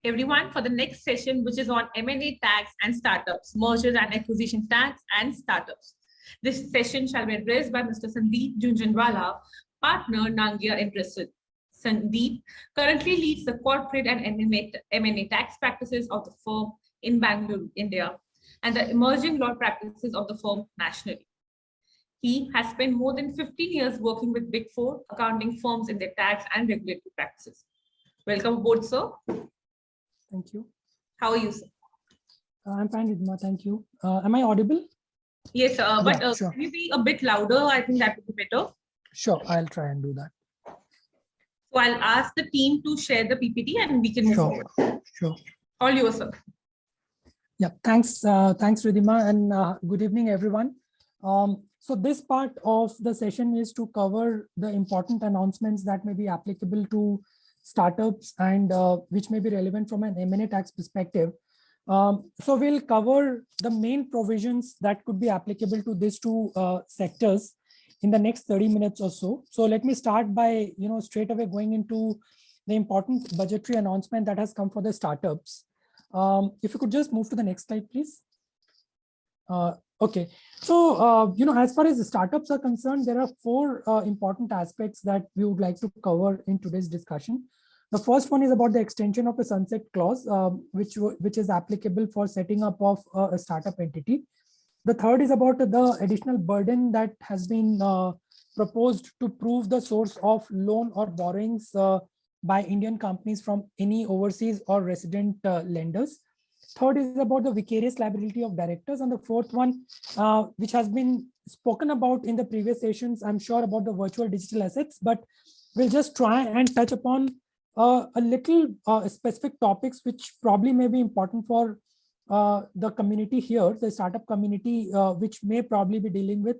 Everyone for the next session, which is on M&A tax and startups, mergers and acquisition tax and startups. This session shall be addressed by Mr. Sandeep Jhunjhunwala, partner Nangia Interested. Sandeep currently leads the corporate and M&A tax practices of the firm in Bangalore, India, and the emerging law practices of the firm nationally. He has spent more than 15 years working with Big Four accounting firms in their tax and regulatory practices. Welcome aboard, sir. Thank you. How are you, sir? I'm fine, Ridhima. Thank you. Am I audible? Yes, but sure. Can you be a bit louder? I think that would be better. Sure, I'll try and do that. So I'll ask the team to share the PPT and we can move forward. Sure. All yours, sir. Yeah, thanks, Ridhima, and good evening, everyone. So this part of the session is to cover the important announcements that may be applicable to startups and which may be relevant from an M&A tax perspective. So we'll cover the main provisions that could be applicable to these two sectors in the next 30 minutes or so. So let me start by, straight away going into the important budgetary announcement that has come for the startups. If you could just move to the next slide, please. Okay, so, as far as the startups are concerned, there are four important aspects that we would like to cover in today's discussion. The first one is about the extension of a sunset clause, which is applicable for setting up of a startup entity. The third is about the additional burden that has been proposed to prove the source of loan or borrowings by Indian companies from any overseas or resident lenders. Third is about the vicarious liability of directors. And the fourth one, which has been spoken about in the previous sessions, I'm sure, about the virtual digital assets, but we'll just try and touch upon a little specific topics which probably may be important for the community here, the startup community, which may probably be dealing with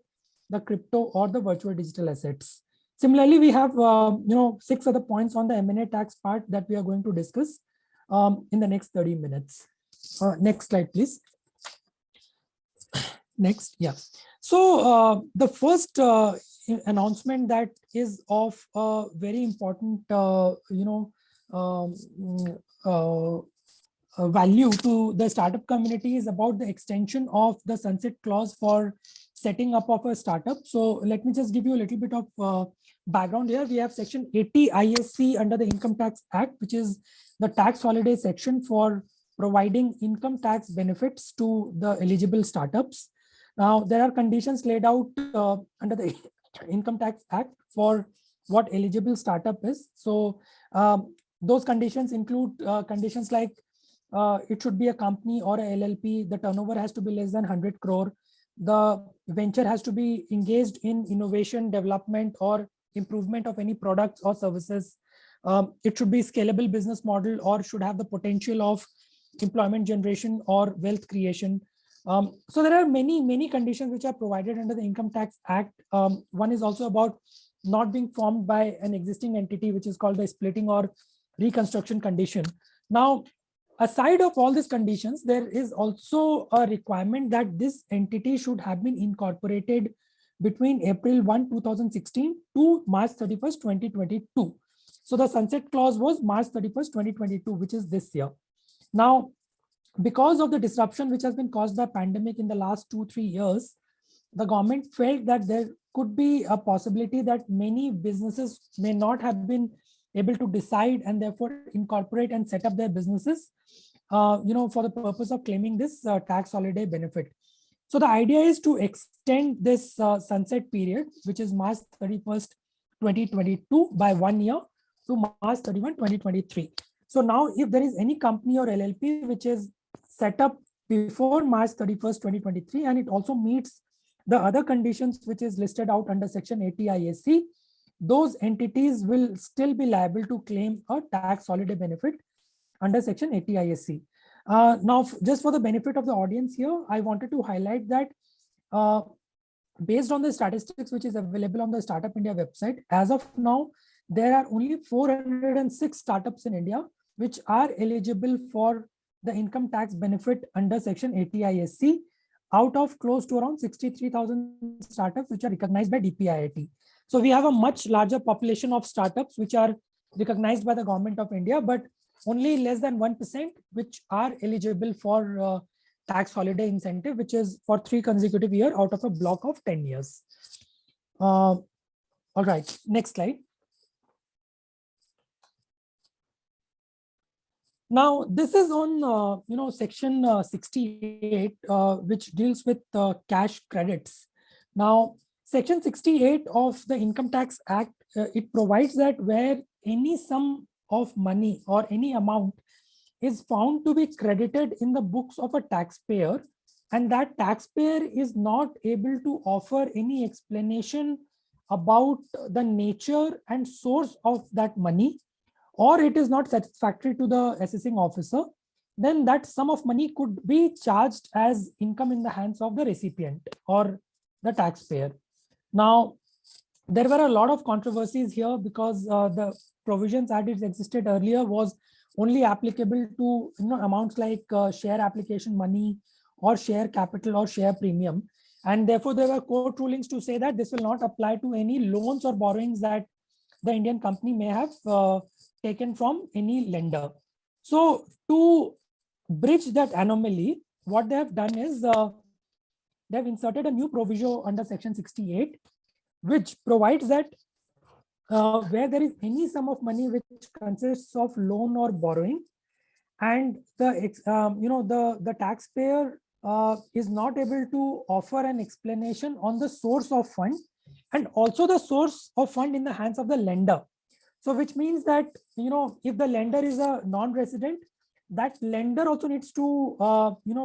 the crypto or the virtual digital assets. Similarly, we have 6 other points on the M&A tax part that we are going to discuss in the next 30 minutes. Next slide, please. Next, yeah. So the first announcement that is of very important, value to the startup community is about the extension of the sunset clause for setting up of a startup. So let me just give you a little bit of background here. We have section 80 ISC under the Income Tax Act, which is the tax holiday section for providing income tax benefits to the eligible startups. Now, there are conditions laid out under the Income Tax Act for what eligible startup is. So those conditions include conditions like it should be a company or a LLP. The turnover has to be less than 100 crore. The venture has to be engaged in innovation, development, or improvement of any products or services. It should be scalable business model or should have the potential of employment generation or wealth creation. So there are many conditions which are provided under the Income Tax Act. One is also about not being formed by an existing entity, which is called the splitting or reconstruction condition. Now, aside of all these conditions, there is also a requirement that this entity should have been incorporated between April 1, 2016 to March 31st, 2022. So the sunset clause was March 31st, 2022, which is this year. Now, because of the disruption which has been caused by pandemic in the last 2-3 years, the government felt that there could be a possibility that many businesses may not have been able to decide and therefore incorporate and set up their businesses, for the purpose of claiming this tax holiday benefit. So the idea is to extend this sunset period, which is March 31st, 2022 by 1 year to March 31, 2023. So now if there is any company or LLP which is set up before March 31st, 2023, and it also meets the other conditions which is listed out under section 80 ISC, those entities will still be liable to claim a tax holiday benefit under section 80 ISC. Now, just for the benefit of the audience here, I wanted to highlight that based on the statistics which is available on the Startup India website, as of now, there are only 406 startups in India which are eligible for the income tax benefit under section 80 ISC out of close to around 63,000 startups which are recognized by DPIIT. So we have a much larger population of startups which are recognized by the government of India, but only less than 1% which are eligible for tax holiday incentive, which is for 3 consecutive years out of a block of 10 years. All right, next slide. Now, this is on section 68, which deals with cash credits. Now, section 68 of the Income Tax Act, it provides that where any sum of money or any amount is found to be credited in the books of a taxpayer, and that taxpayer is not able to offer any explanation about the nature and source of that money, or it is not satisfactory to the assessing officer, then that sum of money could be charged as income in the hands of the recipient or the taxpayer. Now, there were a lot of controversies here because the provisions that it existed earlier was only applicable to amounts like share application money or share capital or share premium. And therefore, there were court rulings to say that this will not apply to any loans or borrowings that the Indian company may have taken from any lender. So to bridge that anomaly, what they have done is they have inserted a new provision under section 68, which provides that where there is any sum of money which consists of loan or borrowing, and the taxpayer is not able to offer an explanation on the source of fund and also the source of fund in the hands of the lender. So which means that, if the lender is a non-resident, that lender also needs to,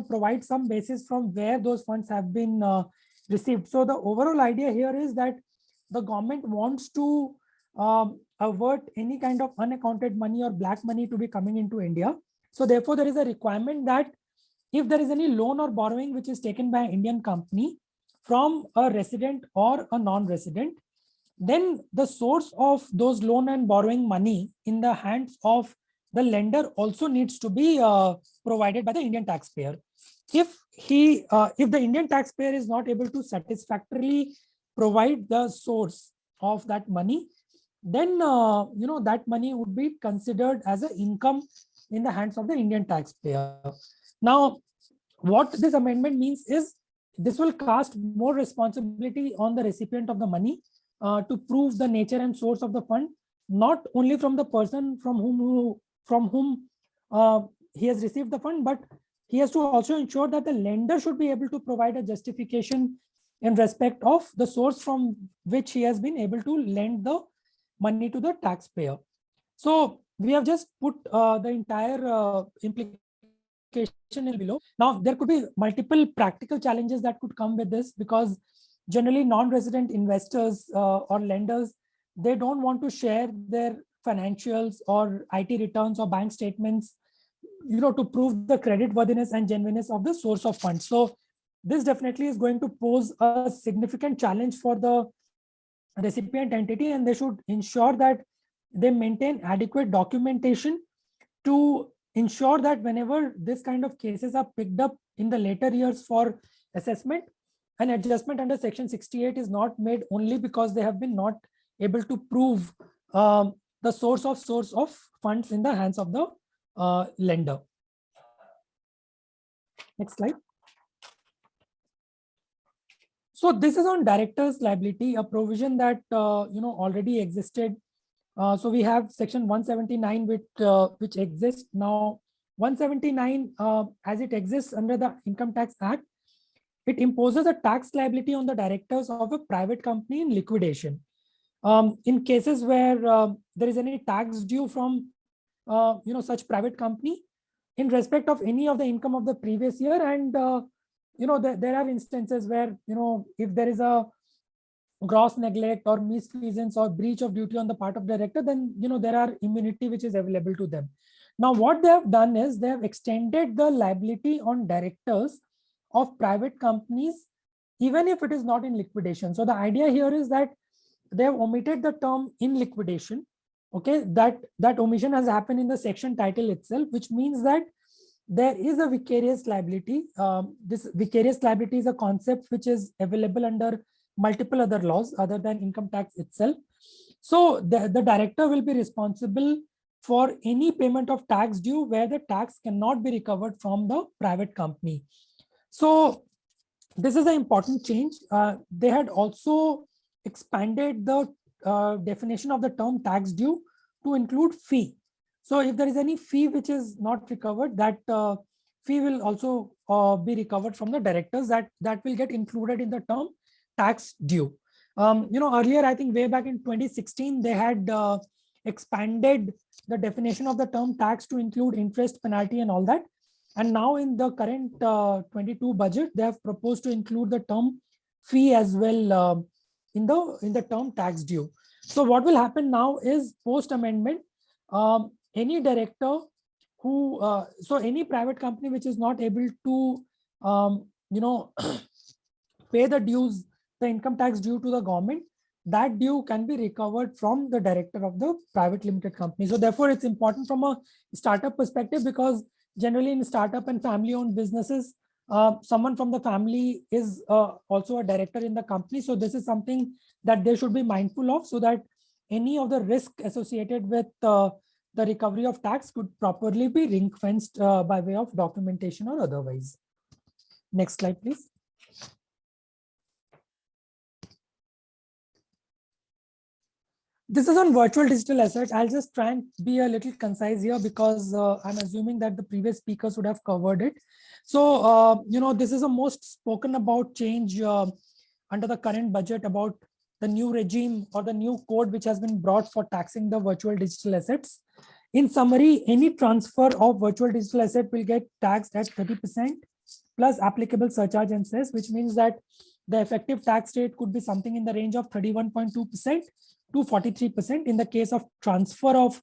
provide some basis from where those funds have been received. So the overall idea here is that the government wants to avert any kind of unaccounted money or black money to be coming into India. So therefore, there is a requirement that if there is any loan or borrowing which is taken by an Indian company from a resident or a non-resident, then the source of those loan and borrowing money in the hands of the lender also needs to be provided by the Indian taxpayer. If the Indian taxpayer is not able to satisfactorily provide the source of that money, then that money would be considered as an income in the hands of the Indian taxpayer. Now, what this amendment means is this will cast more responsibility on the recipient of the money to prove the nature and source of the fund, not only from the person from whom he has received the fund, but he has to also ensure that the lender should be able to provide a justification in respect of the source from which he has been able to lend the money to the taxpayer. So we have just put the entire implication in below. Now, there could be multiple practical challenges that could come with this, because generally non-resident investors or lenders, they don't want to share their financials or IT returns or bank statements, to prove the credit worthiness and genuineness of the source of funds. So this definitely is going to pose a significant challenge for the recipient entity, and they should ensure that they maintain adequate documentation to ensure that whenever this kind of cases are picked up in the later years for assessment, an adjustment under section 68 is not made only because they have been not able to prove the source of funds in the hands of the lender. Next slide. So this is on director's liability, a provision that already existed. So we have section 179 which exists now. 179 as it exists under the Income Tax Act, it imposes a tax liability on the directors of a private company in liquidation. In cases where there is any tax due from such private company in respect of any of the income of the previous year, and there are instances where if there is a gross neglect or misfeasance or breach of duty on the part of director, then there are immunity which is available to them. Now what they have done is they have extended the liability on directors of private companies even if it is not in liquidation. So the idea here is that they have omitted the term in liquidation. Okay, that omission has happened in the section title itself, which means that there is a vicarious liability. This vicarious liability is a concept which is available under multiple other laws other than income tax itself. So the director will be responsible for any payment of tax due where the tax cannot be recovered from the private company. So this is an important change. They had also expanded the definition of the term tax due to include fee. So if there is any fee which is not recovered, that fee will also be recovered from the directors. That will get included in the term tax due. Earlier, I think way back in 2016, they had expanded the definition of the term tax to include interest, penalty, and all that. And now in the current 22 budget, they have proposed to include the term fee as well in the term tax due. So what will happen now is post amendment, any director who so any private company which is not able to pay the dues, the income tax due to the government, that due can be recovered from the director of the private limited company. So therefore, it's important from a startup perspective, because generally in startup and family owned businesses, someone from the family is also a director in the company. So this is something that they should be mindful of, so that any of the risk associated with the recovery of tax could properly be ring fenced by way of documentation or otherwise. Next slide, please. This is on virtual digital assets. I'll just try and be a little concise here, because I'm assuming that the previous speakers would have covered it. So, this is a most spoken about change under the current budget, about the new regime or the new code which has been brought for taxing the virtual digital assets. In summary, any transfer of virtual digital asset will get taxed at 30% plus applicable surcharge and cess, which means that the effective tax rate could be something in the range of 31.2% to 43% in the case of transfer of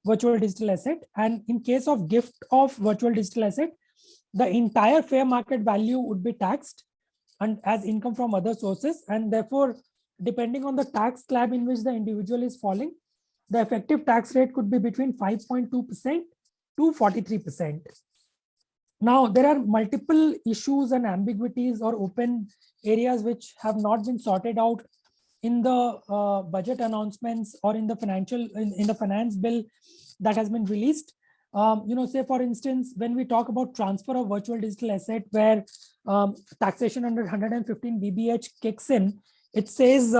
virtual digital asset. And in case of gift of virtual digital asset, the entire fair market value would be taxed and as income from other sources. And therefore, depending on the tax slab in which the individual is falling, the effective tax rate could be between 5.2% to 43%. Now, there are multiple issues and ambiguities or open areas which have not been sorted out in the budget announcements or in the in the finance bill that has been released. Say for instance, when we talk about transfer of virtual digital asset where taxation under 115 BBH kicks in, it says,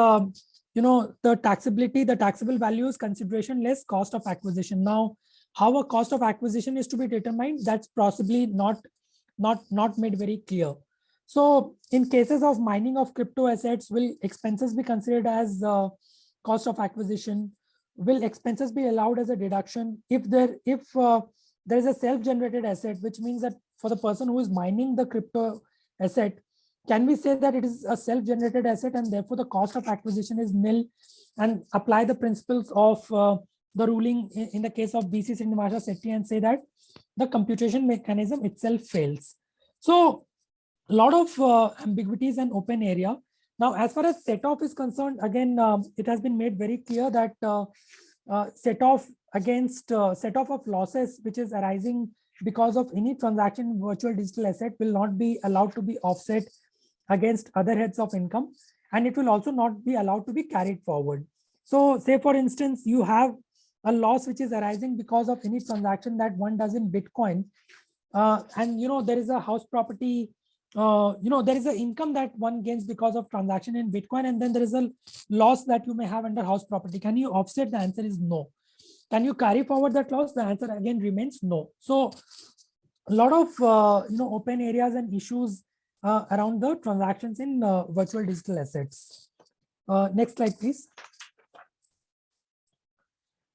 the taxable value is consideration less cost of acquisition. Now, how a cost of acquisition is to be determined, that's possibly not made very clear. So in cases of mining of crypto assets, will expenses be considered as cost of acquisition? Will expenses be allowed as a deduction? If there is a self-generated asset, which means that for the person who is mining the crypto asset, can we say that it is a self-generated asset and therefore the cost of acquisition is nil, and apply the principles of the ruling in the case of BC Srinivasa Setti and say that the computation mechanism itself fails? So a lot of ambiguities and open area. Now, as far as set off is concerned, again, it has been made very clear that set off of losses which is arising because of any transaction in virtual digital asset will not be allowed to be offset against other heads of income, and it will also not be allowed to be carried forward. So say for instance, you have a loss which is arising because of any transaction that one does in Bitcoin, and there is a house property, there is an income that one gains because of transaction in Bitcoin, and then there is a loss that you may have under house property. Can you offset? The answer is no. Can you carry forward that loss? The answer again remains no. So a lot of open areas and issues around the transactions in virtual digital assets. Next slide, please.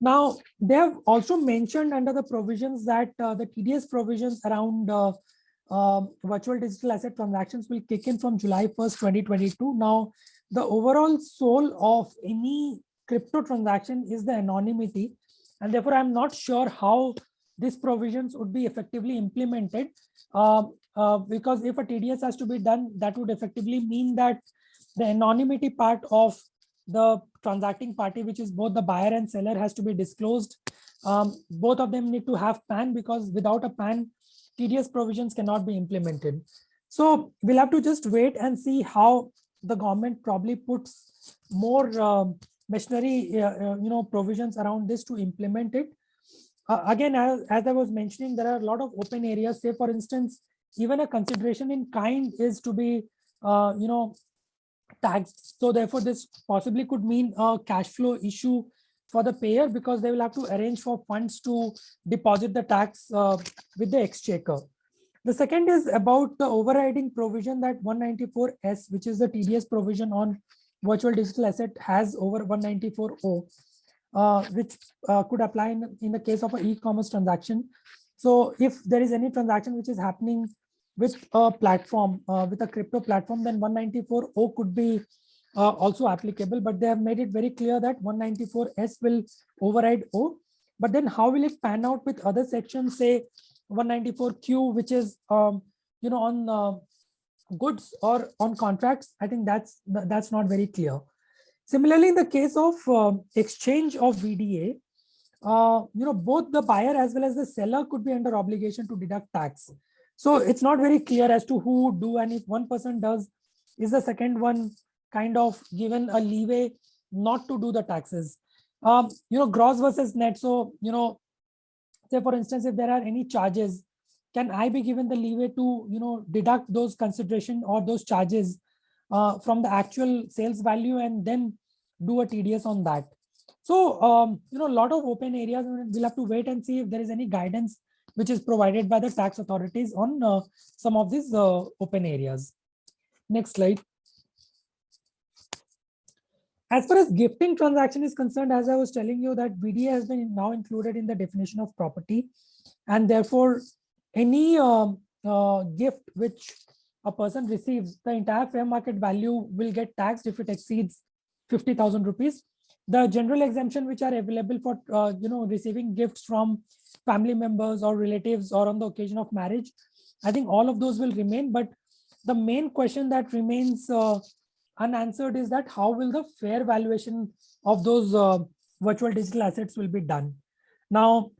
Now, they have also mentioned under the provisions that the TDS provisions around virtual digital asset transactions will kick in from July 1st, 2022. Now, the overall soul of any crypto transaction is the anonymity, and therefore I'm not sure how these provisions would be effectively implemented, because if a TDS has to be done, that would effectively mean that the anonymity part of the transacting party, which is both the buyer and seller, has to be disclosed. Both of them need to have PAN, because without a PAN, TDS provisions cannot be implemented. So we'll have to just wait and see how the government probably puts more machinery, provisions around this to implement it. Again, as I was mentioning, there are a lot of open areas. Say, for instance, even a consideration in kind is to be, taxed. So therefore, this possibly could mean a cash flow issue for the payer, because they will have to arrange for funds to deposit the tax with the exchequer. The second is about the overriding provision that 194S, which is the TDS provision on virtual digital asset, has over 194O, which could apply in the case of an e-commerce transaction. So if there is any transaction which is happening with a platform, with a crypto platform, then 194O could be also applicable, but they have made it very clear that 194S will override O. But then how will it pan out with other sections, say 194Q, which is on goods or on contracts? I think that's not very clear. Similarly, in the case of exchange of VDA, both the buyer as well as the seller could be under obligation to deduct tax. So it's not very clear as to who do, and if one person does, is the second one kind of given a leeway not to do the taxes? Gross versus net. So, say for instance, if there are any charges, can I be given the leeway to, deduct those consideration or those charges from the actual sales value and then do a TDS on that? So, a lot of open areas. We'll have to wait and see if there is any guidance which is provided by the tax authorities on some of these open areas. Next slide. As far as gifting transaction is concerned, as I was telling you, that VDA has been now included in the definition of property, and therefore any gift which a person receives, the entire fair market value will get taxed if it exceeds 50,000 rupees. The general exemption which are available for receiving gifts from family members or relatives or on the occasion of marriage, I think all of those will remain. But the main question that remains unanswered is that how will the fair valuation of those virtual digital assets will be done? Now,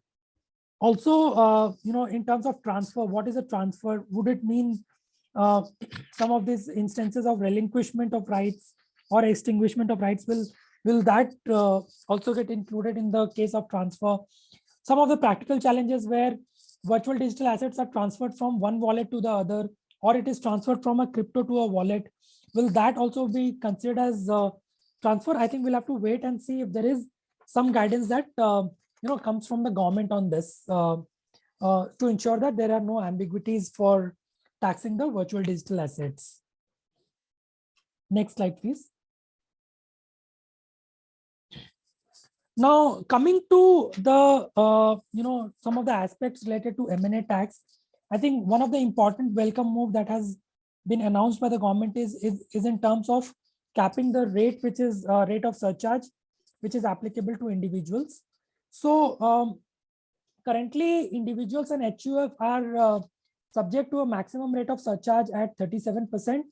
also, in terms of transfer, what is a transfer? Would it mean some of these instances of relinquishment of rights or extinguishment of rights, will that also get included in the case of transfer? Some of the practical challenges where virtual digital assets are transferred from one wallet to the other, or it is transferred from a crypto to a wallet, will that also be considered as transfer? I think we'll have to wait and see if there is some guidance that comes from the government on this to ensure that there are no ambiguities for taxing the virtual digital assets. Next slide, please. Now, coming to the some of the aspects related to M&A tax, I think one of the important welcome move that has been announced by the government is in terms of capping the rate, which is rate of surcharge, which is applicable to individuals. So currently, individuals and HUF are subject to a maximum rate of surcharge at 37%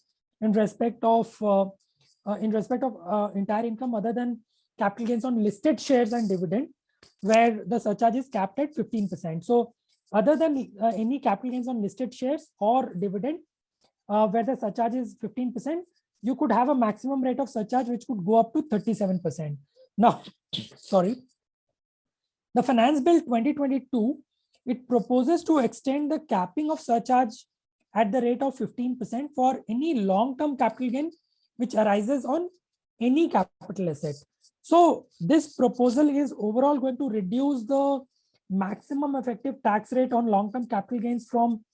in respect of entire income other than capital gains on listed shares and dividend, where the surcharge is capped at 15%. So other than any capital gains on listed shares or dividend, where the surcharge is 15%, you could have a maximum rate of surcharge which could go up to 37%. Now, sorry, the Finance Bill 2022, it proposes to extend the capping of surcharge at the rate of 15% for any long-term capital gain which arises on any capital asset. So this proposal is overall going to reduce the maximum effective tax rate on long-term capital gains from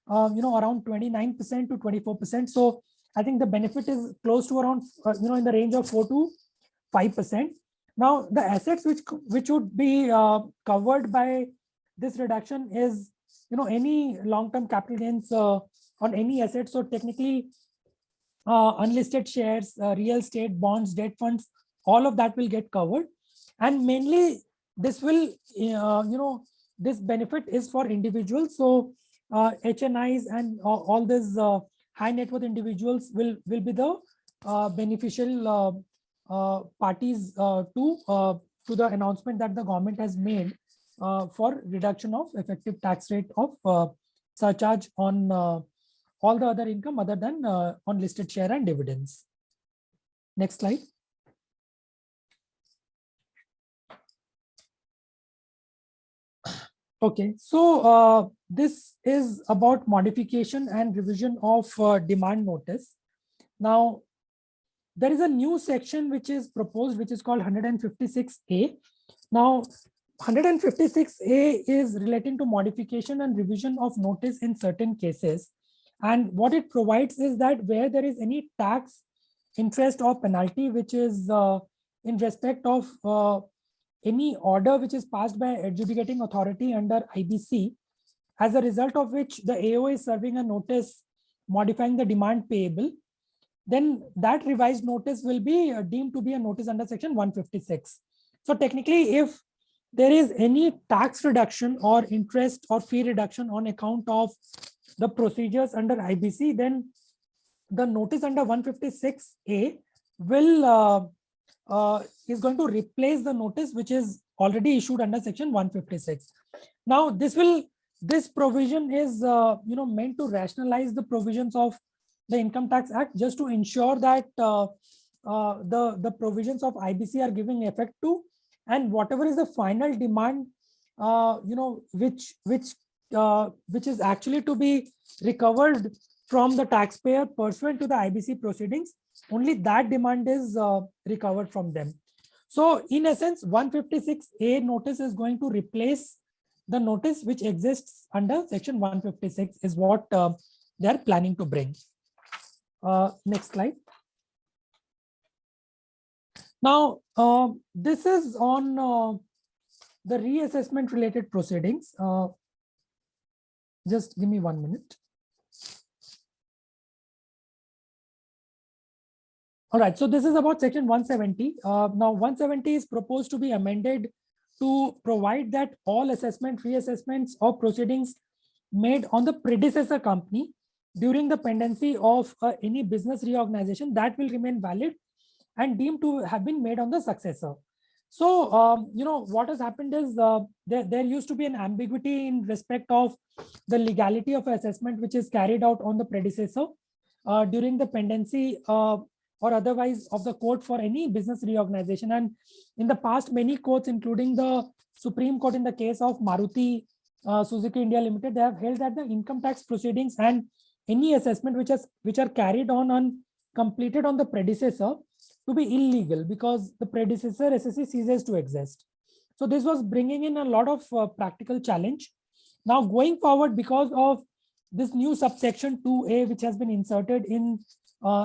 around 29% to 24%. So I think the benefit is close to around in the range of 4 to 5%. Now, the assets which would be covered by this reduction is any long-term capital gains on any asset. So technically, unlisted shares, real estate, bonds, debt funds, all of that will get covered. And mainly this will, this benefit is for individuals. So HNIs and all these high net worth individuals will be the beneficial parties to the announcement that the government has made for reduction of effective tax rate of surcharge on all the other income other than on listed share and dividends. Next slide. Okay, so this is about modification and revision of demand notice. Now, there is a new section which is proposed, which is called 156A. Now, 156A is relating to modification and revision of notice in certain cases. And what it provides is that where there is any tax, interest or penalty, which is in respect of any order which is passed by adjudicating authority under IBC, as a result of which the AO is serving a notice modifying the demand payable, then that revised notice will be deemed to be a notice under section 156. So technically, if there is any tax reduction or interest or fee reduction on account of the procedures under IBC, then the notice under 156A will is going to replace the notice which is already issued under section 156. Now, this provision is meant to rationalize the provisions of the Income Tax Act, just to ensure that the provisions of IBC are giving effect to, and whatever is the final demand, which is actually to be recovered from the taxpayer pursuant to the IBC proceedings, only that demand is recovered from them. So in essence, 156A notice is going to replace the notice which exists under section 156 is what they are planning to bring. Next slide. Now, this is on the reassessment related proceedings. Just give me 1 minute. All right, so this is about section 170. Now, 170 is proposed to be amended to provide that all assessment, reassessments or proceedings made on the predecessor company during the pendency of any business reorganization, that will remain valid and deemed to have been made on the successor. So, what has happened is there used to be an ambiguity in respect of the legality of assessment which is carried out on the predecessor during the pendency or otherwise of the court for any business reorganization. And in the past, many courts, including the Supreme Court in the case of Maruti Suzuki India Limited, they have held that the income tax proceedings and any assessment which are carried on and completed on the predecessor to be illegal because the predecessor SSC ceases to exist. So this was bringing in a lot of practical challenge. Now going forward, because of this new subsection 2A which has been inserted in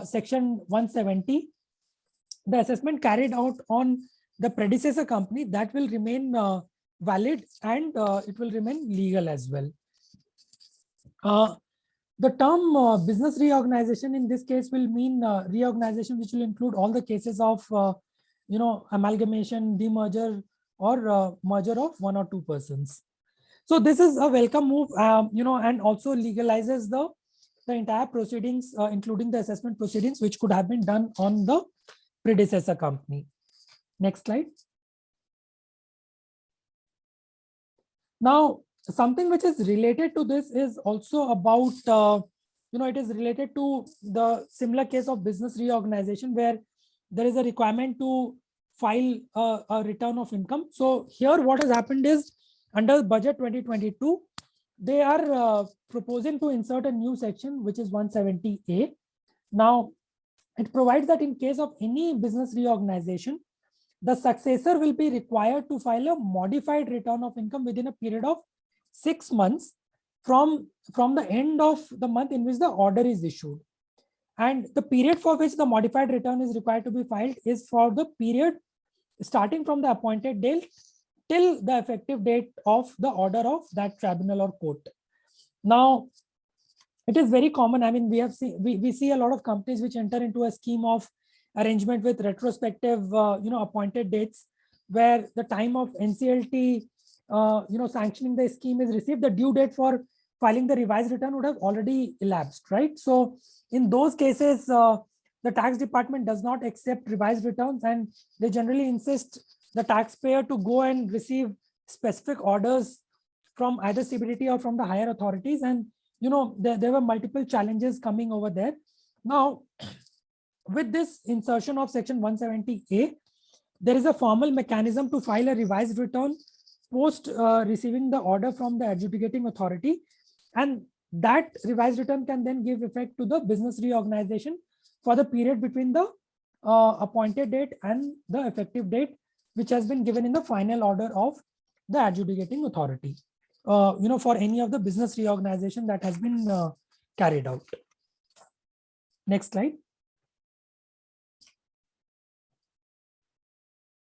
section 170, the assessment carried out on the predecessor company, that will remain valid and it will remain legal as well. The term business reorganization in this case will mean reorganization which will include all the cases of amalgamation, demerger or merger of one or two persons. So this is a welcome move, and also legalizes the entire proceedings, including the assessment proceedings, which could have been done on the predecessor company. Next slide. Now, something which is related to this is also about, it is related to the similar case of business reorganization where there is a requirement to file a return of income. So here what has happened is under budget 2022, they are proposing to insert a new section, which is 170A. Now, it provides that in case of any business reorganization, the successor will be required to file a modified return of income within a period of 6 months from the end of the month in which the order is issued. And the period for which the modified return is required to be filed is for the period starting from the appointed date till the effective date of the order of that tribunal or court. Now, it is very common. I mean, we see a lot of companies which enter into a scheme of arrangement with retrospective, appointed dates, where the time of NCLT, sanctioning the scheme is received, the due date for filing the revised return would have already elapsed, right? So in those cases, the tax department does not accept revised returns, and they generally insist the taxpayer to go and receive specific orders from either CBDT or from the higher authorities. And, there were multiple challenges coming over there. Now, with this insertion of section 170A, there is a formal mechanism to file a revised return post receiving the order from the adjudicating authority, and that revised return can then give effect to the business reorganization for the period between the appointed date and the effective date, which has been given in the final order of the adjudicating authority, for any of the business reorganization that has been carried out. Next slide.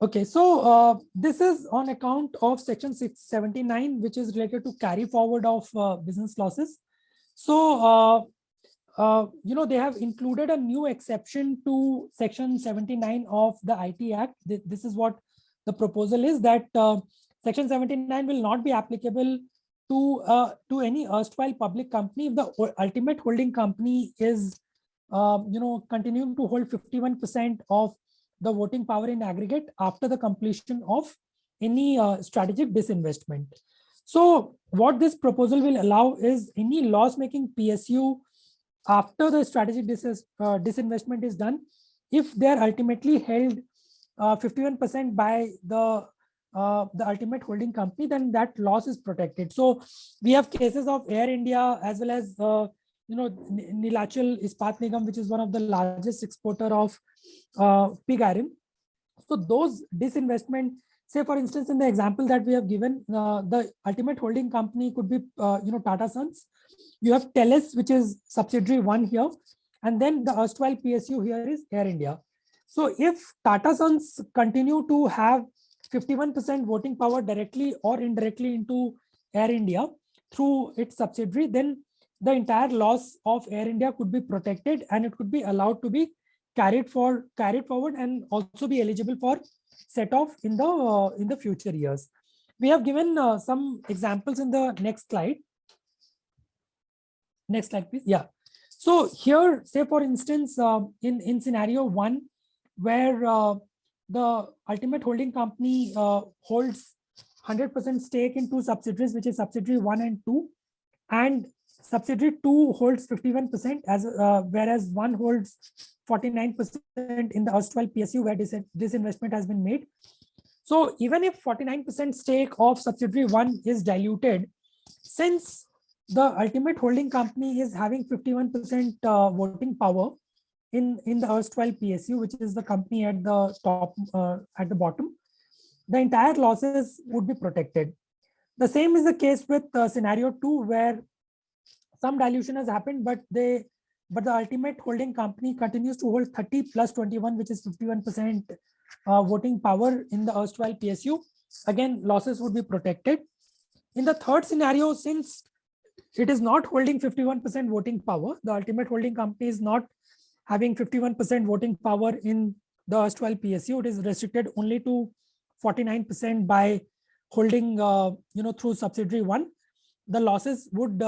Okay, so this is on account of section 679, which is related to carry forward of business losses. So, they have included a new exception to section 79 of the IT Act. This is what the proposal is, that section 79 will not be applicable to any erstwhile public company if the ultimate holding company is, continuing to hold 51% of the voting power in aggregate after the completion of any strategic disinvestment. So what this proposal will allow is any loss-making PSU after the strategic disinvestment is done, if they are ultimately held 51% by the ultimate holding company, then that loss is protected. So we have cases of Air India as well as Nilachal Ispat Nigam, which is one of the largest exporter of pig iron. So those disinvestment, say for instance, in the example that we have given, the ultimate holding company could be Tata Sons. You have Teles, which is subsidiary 1 here, and then the erstwhile PSU here is Air India. So if Tata Sons continue to have 51% voting power directly or indirectly into Air India through its subsidiary, then the entire loss of Air India could be protected and it could be allowed to be carried forward and also be eligible for set off in the future years. We have given some examples in the next slide. Next slide, please. Yeah. So here, say for instance, in scenario 1, where the ultimate holding company holds 100% stake in 2 subsidiaries, which is subsidiary 1 and 2, and subsidiary 2 holds 51%, whereas 1 holds 49% in the erstwhile PSU where this investment has been made. So even if 49% stake of subsidiary 1 is diluted, since the ultimate holding company is having 51% voting power in the erstwhile PSU, which is the company at the top, at the bottom, the entire losses would be protected. The same is the case with scenario 2, where some dilution has happened, but the ultimate holding company continues to hold 30 plus 21, which is 51% voting power in the erstwhile PSU. Again, losses would be protected. In the third scenario, since it is not holding 51% voting power, the ultimate holding company is not having 51% voting power in the erstwhile PSU. It is restricted only to 49% by holding, through subsidiary 1. The losses would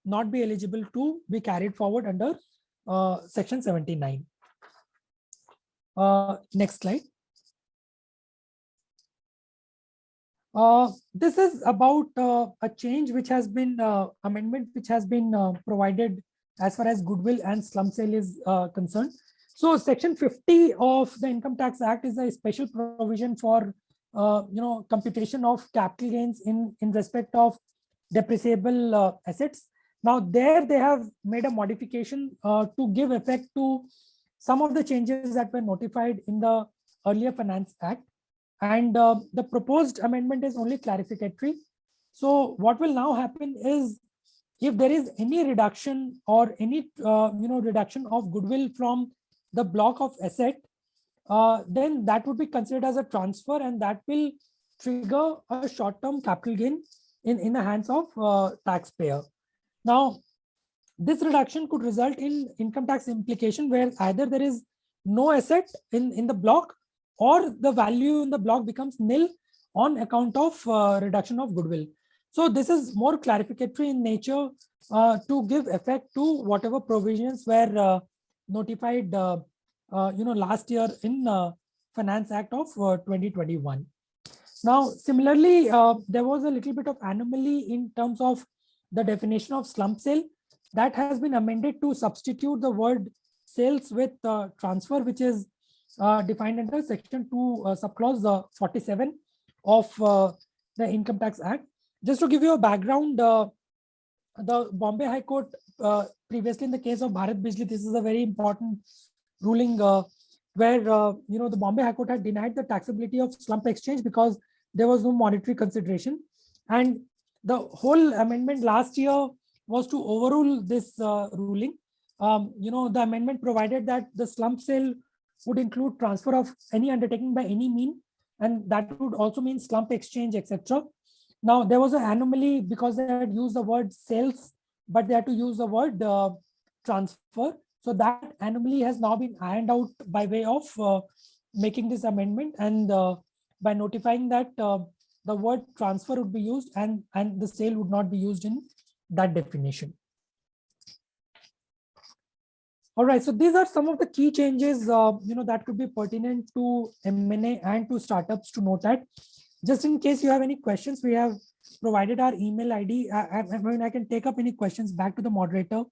not be eligible to be carried forward under section 79. Next slide. This is about a change which has been amendment which has been provided as far as goodwill and slump sale is concerned. So section 50 of the Income Tax Act is a special provision for computation of capital gains in respect of depreciable assets. Now there they have made a modification to give effect to some of the changes that were notified in the earlier Finance Act. And the proposed amendment is only clarificatory. So what will now happen is, if there is any reduction or any reduction of goodwill from the block of asset, then that would be considered as a transfer, and that will trigger a short-term capital gain in the hands of taxpayer. Now, this reduction could result in income tax implication where either there is no asset in the block, or the value in the block becomes nil on account of reduction of goodwill. So this is more clarificatory in nature to give effect to whatever provisions were notified last year in Finance Act of 2021. Now, similarly, there was a little bit of anomaly in terms of the definition of slump sale. That has been amended to substitute the word sales with transfer, which is defined under section 2 subclause 47 of the Income Tax Act. Just to give you a background, the Bombay High Court, previously in the case of Bharat Bijli, this is a very important ruling where the Bombay High Court had denied the taxability of slump exchange because there was no monetary consideration, and the whole amendment last year was to overrule this ruling. The amendment provided that the slump sale would include transfer of any undertaking by any mean, and that would also mean slump exchange, etc. Now, there was an anomaly because they had used the word sales, but they had to use the word transfer. So that anomaly has now been ironed out by way of making this amendment, and by notifying that the word transfer would be used and the sale would not be used in that definition. All right, so these are some of the key changes that could be pertinent to M&A and to startups to note at. Just in case you have any questions, we have provided our email ID. I can take up any questions back to the moderator.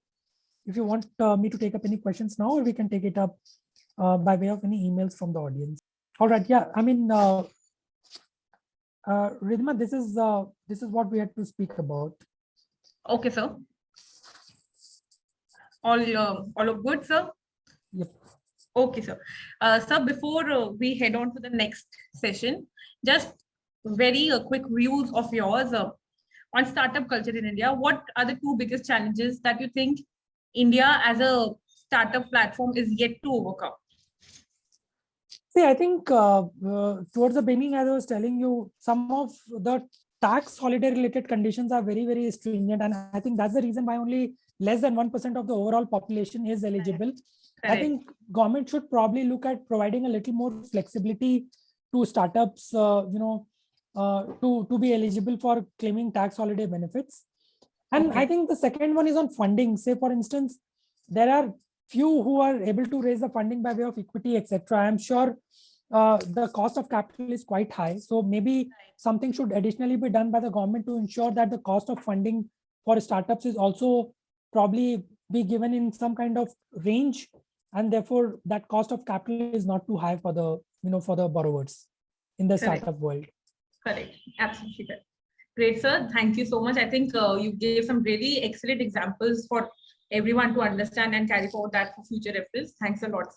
If you want me to take up any questions now, or we can take it up by way of any emails from the audience. All right, yeah, I mean, Ridhima, this is what we had to speak about. Okay, sir. All of good, sir? Yep. Okay, sir. Sir, before we head on to the next session, just very quick views of yours on startup culture in India. What are the two biggest challenges that you think India as a startup platform is yet to overcome? See, I think towards the beginning, as I was telling you, some of the tax holiday related conditions are very, very stringent. And I think that's the reason why only less than 1% of the overall population is eligible. Correct. I think government should probably look at providing a little more flexibility to startups, to be eligible for claiming tax holiday benefits. And I think the second one is on funding. Say, for instance, there are few who are able to raise the funding by way of equity, etc. I'm sure the cost of capital is quite high. So maybe something should additionally be done by the government to ensure that the cost of funding for startups is also probably be given in some kind of range, and therefore that cost of capital is not too high for the for the borrowers in the startup world. Correct, absolutely correct. Great, sir. Thank you so much. I think you gave some really excellent examples for everyone to understand and carry forward that for future reference. Thanks a lot.